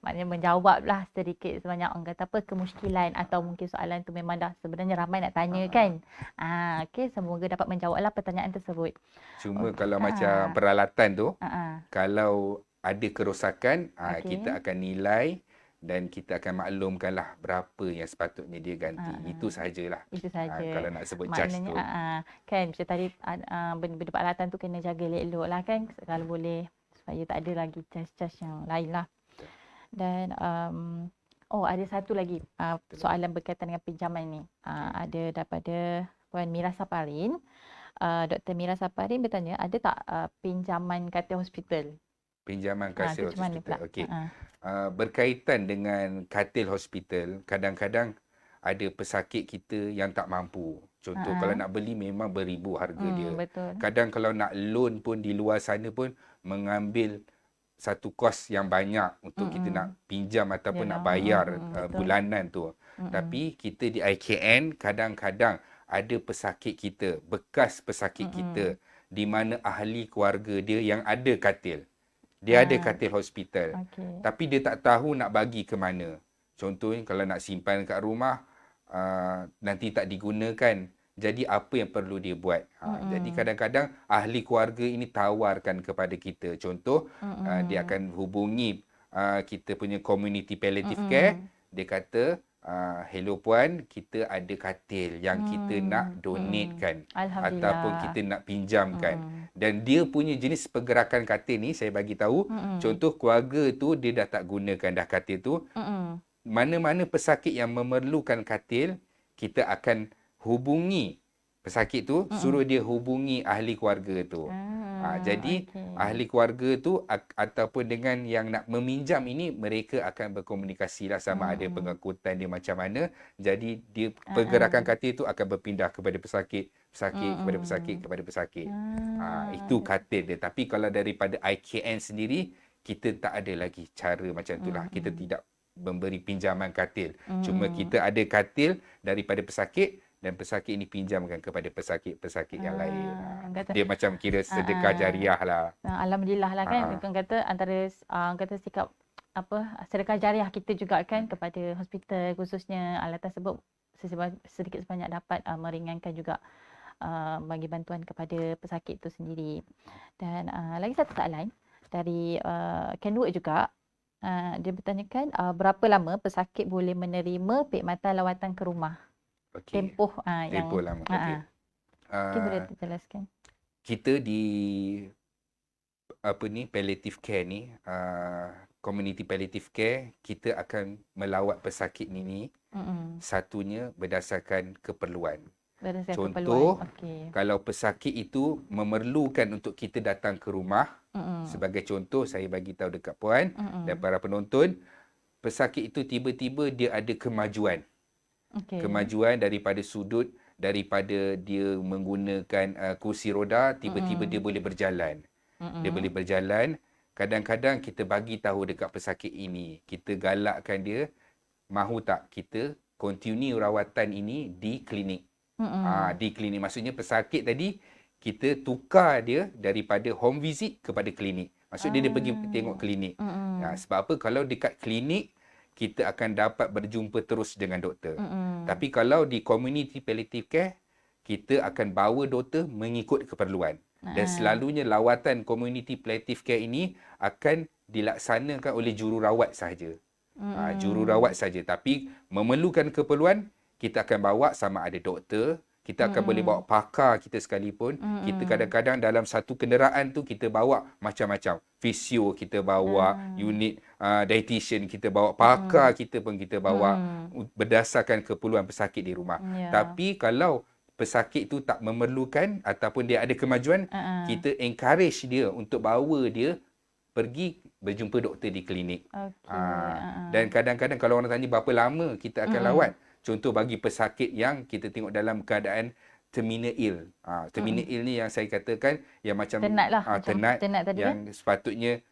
maknanya menjawablah sedikit sebanyak orang kata apa kemusykilan atau mungkin soalan tu memang dah sebenarnya ramai nak tanya kan. Okey, semoga dapat menjawablah pertanyaan tersebut. Cuma kalau macam peralatan tu, kalau ada kerosakan, kita akan nilai dan kita akan maklumkanlah berapa yang sepatutnya dia ganti. Itu sahajalah. Itu sahaja. Kalau nak sebut charge tu. Kan macam tadi benda-benda peralatan tu kena jaga elok-elok lah kan. Kalau boleh supaya tak ada lagi charge-charge yang lain lah. Dan ada satu lagi soalan berkaitan dengan pinjaman ni. Ada daripada Puan Mira Saparin. Dr. Mira Saparin bertanya, ada tak pinjaman katil hospital? Pinjaman katil hospital. Okey. Berkaitan dengan katil hospital, kadang-kadang ada pesakit kita yang tak mampu. Contoh kalau nak beli memang beribu harga dia. Betul. Kadang kalau nak loan pun di luar sana pun mengambil satu kos yang banyak untuk kita nak pinjam ataupun nak bayar bulanan tu. Tapi kita di IKN kadang-kadang ada pesakit kita, bekas pesakit kita di mana ahli keluarga dia yang ada katil. Dia ada katil hospital. Tapi dia tak tahu nak bagi ke mana. Contohnya kalau nak simpan kat rumah, nanti tak digunakan. Jadi apa yang perlu dia buat? Jadi kadang-kadang ahli keluarga ini tawarkan kepada kita. Contoh, dia akan hubungi kita punya community palliative care. Dia kata, hello puan, kita ada katil yang kita nak donatekan ataupun kita nak pinjamkan. Dan dia punya jenis pergerakan katil ni saya bagi tahu, contoh keluarga tu dia dah tak gunakan dah katil tu. Mana-mana pesakit yang memerlukan katil, kita akan hubungi pesakit tu, suruh dia hubungi ahli keluarga tu. Jadi ahli keluarga tu ataupun dengan yang nak meminjam ini, mereka akan berkomunikasi lah sama ada pengangkutan dia macam mana. Jadi dia pergerakan katil tu akan berpindah kepada pesakit kepada pesakit kepada pesakit. Itu katil dia. Tapi kalau daripada IKN sendiri, kita tak ada lagi cara macam itulah. Kita tidak memberi pinjaman katil. Cuma kita ada katil daripada pesakit dan pesakit ini pinjamkan kepada pesakit-pesakit yang lain. Dia macam kira sedekah jariah lah. Alhamdulillah lah kan. Orang kata antara kata sikap sedekah jariah kita juga kan kepada hospital khususnya alat tersebut sedikit sebanyak dapat meringankan juga bagi bantuan kepada pesakit itu sendiri. Dan lagi satu soalan dari Ken Wood juga. Dia bertanyakan berapa lama pesakit boleh menerima perkhidmatan lawatan ke rumah? Tempoh tempoh lama. Mungkin boleh dijelaskan. Kita di palliative care ni, community palliative care, kita akan melawat pesakit ni satunya berdasarkan keperluan. Contoh, kalau pesakit itu memerlukan untuk kita datang ke rumah, sebagai contoh saya bagi tahu dekat puan dan para penonton, pesakit itu tiba-tiba dia ada kemajuan. Kemajuan daripada sudut, daripada dia menggunakan kursi roda, tiba-tiba dia boleh berjalan. Dia boleh berjalan. Kadang-kadang kita bagi tahu dekat pesakit ini, kita galakkan dia, mahu tak kita continue rawatan ini di klinik. Di klinik maksudnya pesakit tadi kita tukar dia daripada home visit kepada klinik. Maksudnya dia pergi tengok klinik. Sebab apa? Kalau dekat klinik kita akan dapat berjumpa terus dengan doktor. Tapi kalau di community palliative care, kita akan bawa doktor mengikut keperluan. Dan selalunya lawatan community palliative care ini akan dilaksanakan oleh jururawat sahaja. Jururawat saja. Tapi memerlukan keperluan, kita akan bawa sama ada doktor, kita akan boleh bawa pakar kita sekalipun. Kita kadang-kadang dalam satu kenderaan tu kita bawa macam-macam. Fisio kita bawa, unit dietitian kita bawa, pakar kita pun kita bawa berdasarkan keperluan pesakit di rumah. Tapi kalau pesakit tu tak memerlukan ataupun dia ada kemajuan, kita encourage dia untuk bawa dia pergi berjumpa doktor di klinik. Dan kadang-kadang kalau orang tanya berapa lama kita akan lawat, contoh bagi pesakit yang kita tengok dalam keadaan terminal ill. Terminal ill ni yang saya katakan yang macam tenat lah, tenat tadi yang sepatutnya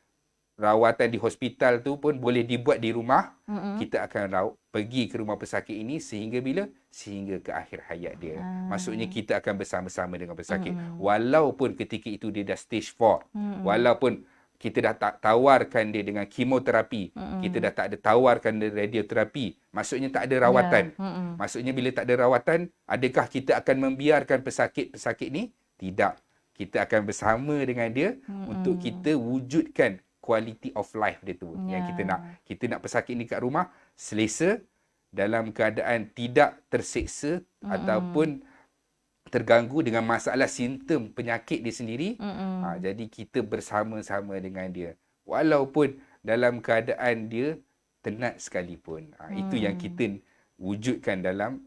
rawatan di hospital tu pun boleh dibuat di rumah. Kita akan pergi ke rumah pesakit ini sehingga bila? Sehingga ke akhir hayat dia. Maksudnya kita akan bersama-sama dengan pesakit. Walaupun ketika itu dia dah stage 4. Walaupun kita dah tak tawarkan dia dengan kemoterapi, kita dah tak ada tawarkan dia radioterapi, maksudnya tak ada rawatan. Maksudnya bila tak ada rawatan, adakah kita akan membiarkan pesakit-pesakit ni? Tidak. Kita akan bersama dengan dia untuk kita wujudkan quality of life dia tu. Yang kita nak. Kita nak pesakit ni kat rumah selesa, dalam keadaan tidak terseksa ataupun terganggu dengan masalah simptom penyakit dia sendiri. Jadi kita bersama-sama dengan dia. Walaupun dalam keadaan dia tenat sekalipun. Itu yang kita wujudkan dalam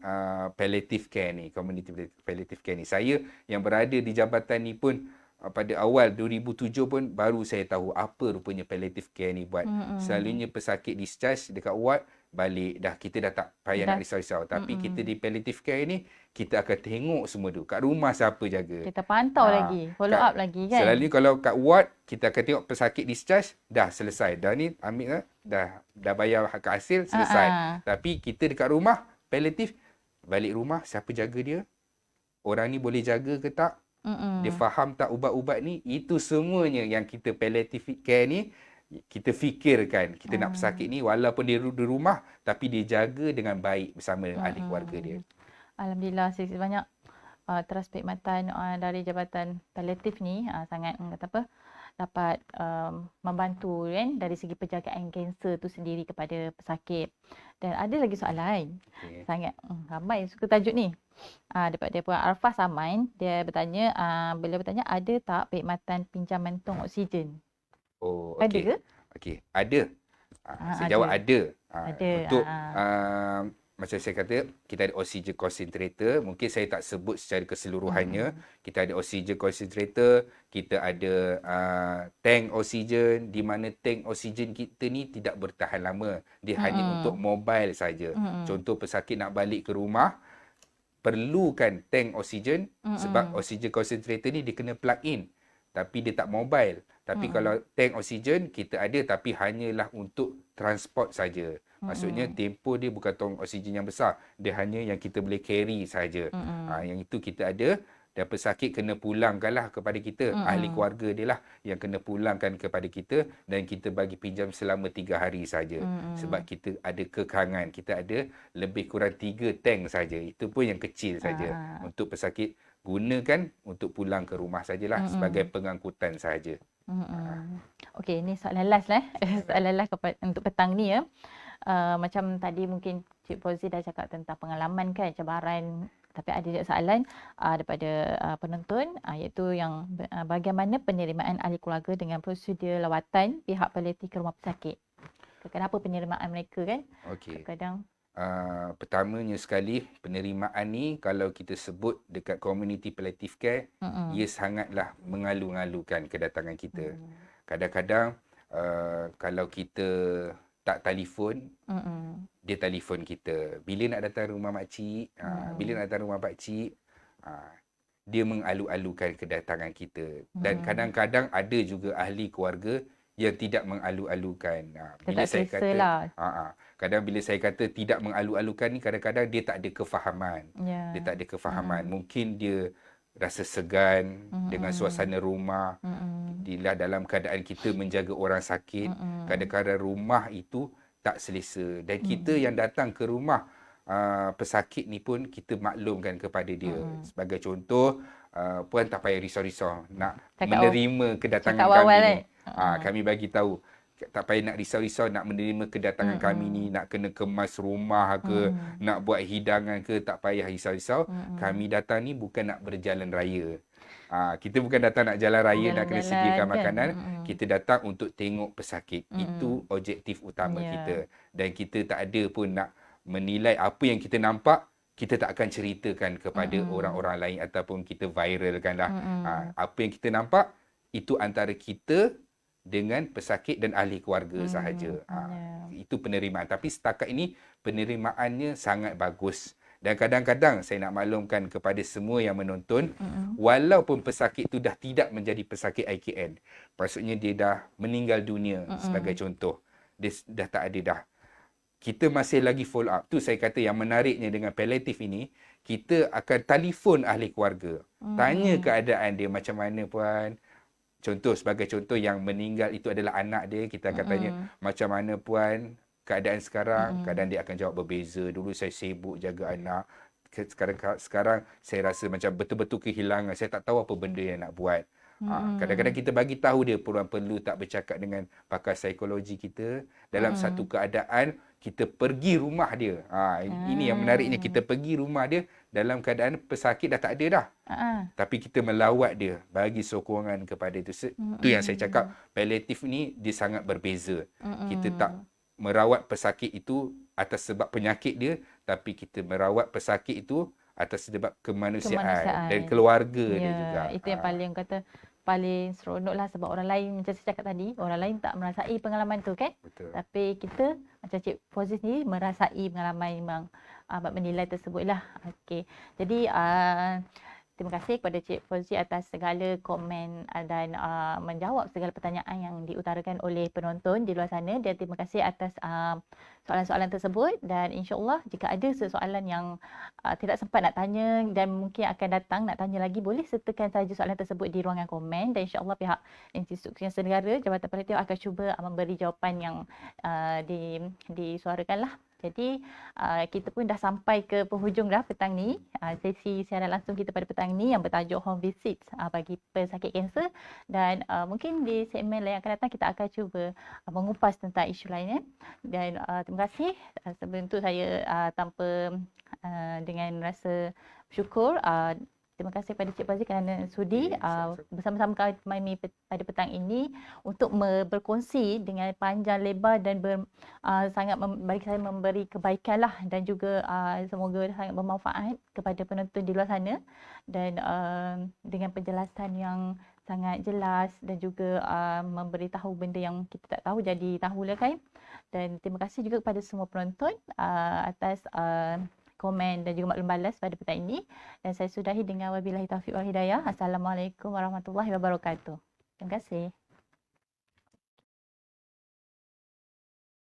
palliative care ni, community palliative care ni. Saya yang berada di jabatan ni pun pada awal 2007 pun baru saya tahu apa rupanya palliative care ni buat. Selalunya pesakit discharge dekat ward, balik dah, kita dah tak payah nak risau-risau. Tapi kita di palliative care ni, kita akan tengok semua tu. Kat rumah siapa jaga. Kita pantau lagi, follow up lagi kan. Selalunya kalau kat ward, kita akan tengok pesakit discharge, dah selesai. Dah ni ambil dah bayar hak hasil, selesai. Tapi kita dekat rumah, palliative, balik rumah, siapa jaga dia? Orang ni boleh jaga ke tak? Dia faham tak ubat-ubat ni? Itu semuanya yang kita palliative care ni, kita fikirkan. Kita nak pesakit ni walaupun dia di rumah, tapi dia jaga dengan baik bersama ahli keluarga dia. Alhamdulillah, sedikit banyak teras perkhidmatan dari Jabatan Palliatif ni sangat dapat membantu kan dari segi penjagaan kanser tu sendiri kepada pesakit. Dan ada lagi soalan. Sangat ramai suka tajuk ni. Daripada Puan Arfah Saman, dia bertanya, beliau bertanya ada tak perkhidmatan pinjaman tong oksigen? Oh, Ada ke? Okey, ada. Saya jawab ada. Ada. Untuk macam saya kata, kita ada oxygen concentrator. Mungkin saya tak sebut secara keseluruhannya. Kita ada oxygen concentrator, kita ada tank oksigen, di mana tank oksigen kita ni tidak bertahan lama. Dia hanya untuk mobile saja. Contoh pesakit nak balik ke rumah, perlukan tank oksigen sebab oxygen concentrator ni dia kena plug in. tapi dia tak mobile. Tapi kalau tank oksigen kita ada tapi hanyalah untuk transport saja. Maksudnya tempoh dia bukan tong oksigen yang besar. Dia hanya yang kita boleh carry saja. Yang itu kita ada. Dan pesakit kena pulangkanlah kepada kita. Ahli keluarga dia lah yang kena pulangkan kepada kita dan kita bagi pinjam selama 3 hari saja. Sebab kita ada kekangan. Kita ada lebih kurang 3 tank saja. Itu pun yang kecil saja. Untuk pesakit gunakan untuk pulang ke rumah sajalah sebagai pengangkutan saja. Okey, ni soalan last lah. Soalan last untuk petang ni ya. Macam tadi mungkin Cik Fauzi dah cakap tentang pengalaman kan, cabaran, tapi ada juga soalan daripada penonton iaitu yang bagaimana penerimaan ahli keluarga dengan prosedur lawatan pihak paliatif ke rumah pesakit. Kenapa penerimaan mereka kan? Okey. Kadang Pertamanya sekali, penerimaan ni kalau kita sebut dekat community palliative care, ia sangatlah mengalu-alukan kedatangan kita. Kadang-kadang kalau kita tak telefon, dia telefon kita. Bila nak datang rumah makcik, bila nak datang rumah pakcik, dia mengalu-alukan kedatangan kita. Dan kadang-kadang ada juga ahli keluarga yang tidak mengalu-alukan. Bila saya kata, kadang bila saya kata tidak mengalu-alukan ni, kadang-kadang dia tak ada kefahaman. Dia tak ada kefahaman. Mungkin dia rasa segan dengan suasana rumah. Dia dalam keadaan kita menjaga orang sakit. Kadang-kadang rumah itu tak selesa. Dan kita yang datang ke rumah pesakit ni pun kita maklumkan kepada dia. Sebagai contoh, puan tak payah risau-risau nak menerima kedatangan kami ni. Kami bagi tahu tak payah nak risau-risau nak menerima kedatangan kami ni, nak kena kemas rumah ke, nak buat hidangan ke, tak payah risau-risau. Kami datang ni bukan nak berjalan raya. Kita bukan datang nak jalan raya, nak kena sediakan makanan. Kita datang untuk tengok pesakit. Itu objektif utama kita. Dan kita tak ada pun nak menilai apa yang kita nampak. Kita tak akan ceritakan kepada orang-orang lain ataupun kita viralkan lah. Apa yang kita nampak, itu antara kita dengan pesakit dan ahli keluarga sahaja. Itu penerimaan. Tapi setakat ini penerimaannya sangat bagus. Dan kadang-kadang saya nak maklumkan kepada semua yang menonton, walaupun pesakit itu dah tidak menjadi pesakit IKN, maksudnya dia dah meninggal dunia sebagai contoh, dia dah tak ada dah, kita masih lagi follow up. Tu saya kata yang menariknya dengan palliatif ini, kita akan telefon ahli keluarga, tanya keadaan dia macam mana puan. Contoh, sebagai contoh yang meninggal itu adalah anak dia, kita akan tanya macam mana puan keadaan sekarang. Kadang dia akan jawab berbeza. Dulu saya sibuk jaga anak, sekarang saya rasa macam betul-betul kehilangan, saya tak tahu apa benda yang nak buat. Kadang-kadang kita bagi tahu dia perlu tak bercakap dengan pakar psikologi kita. Dalam satu keadaan kita pergi rumah dia. Ini yang menariknya, kita pergi rumah dia dalam keadaan pesakit dah tak ada dah. Tapi kita melawat dia, bagi sokongan kepada itu. Itu yang saya cakap, palliatif ni dia sangat berbeza. Kita tak merawat pesakit itu atas sebab penyakit dia, tapi kita merawat pesakit itu atas sebab kemanusiaan dan keluarga dia juga. Itu yang paling kata paling seronok lah, sebab orang lain macam saya cakap tadi, orang lain tak merasai pengalaman tu kan. Betul. Tapi kita macam Cik Fauzi ni merasai pengalaman memang menilai tersebut lah. Okey. Jadi terima kasih kepada Cik Fauzi atas segala komen dan menjawab segala pertanyaan yang diutarakan oleh penonton di luar sana. Dan terima kasih atas soalan-soalan tersebut. Dan insya-Allah jika ada soalan yang tidak sempat nak tanya dan mungkin akan datang nak tanya lagi, boleh sertakan saja soalan tersebut di ruangan komen. Dan insya-Allah pihak Institut Kesihatan Negara Jabatan Palliatif akan cuba memberi jawapan yang disuarakan lah. Jadi kita pun dah sampai ke penghujung dah petang ni, sesi siaran langsung kita pada petang ni yang bertajuk Home Visit bagi pesakit kanser. Dan mungkin di segmen lain yang akan datang kita akan cuba mengupas tentang isu lainnya. Dan terima kasih. Sebelum tu saya tanpa dengan rasa bersyukur, terima kasih kepada Cik Fauzi kerana sudi bersama-sama kami pada petang ini untuk berkongsi dengan panjang lebar dan sangat bagi saya memberi kebaikan lah, dan juga semoga sangat bermanfaat kepada penonton di luar sana, dan dengan penjelasan yang sangat jelas dan juga memberitahu benda yang kita tak tahu jadi tahulah kan. Dan terima kasih juga kepada semua penonton atas komen dan juga maklum balas pada petang ini. Dan saya sudahi dengan wabillahi taufiq wal hidayah. Assalamualaikum warahmatullahi wabarakatuh. Terima kasih.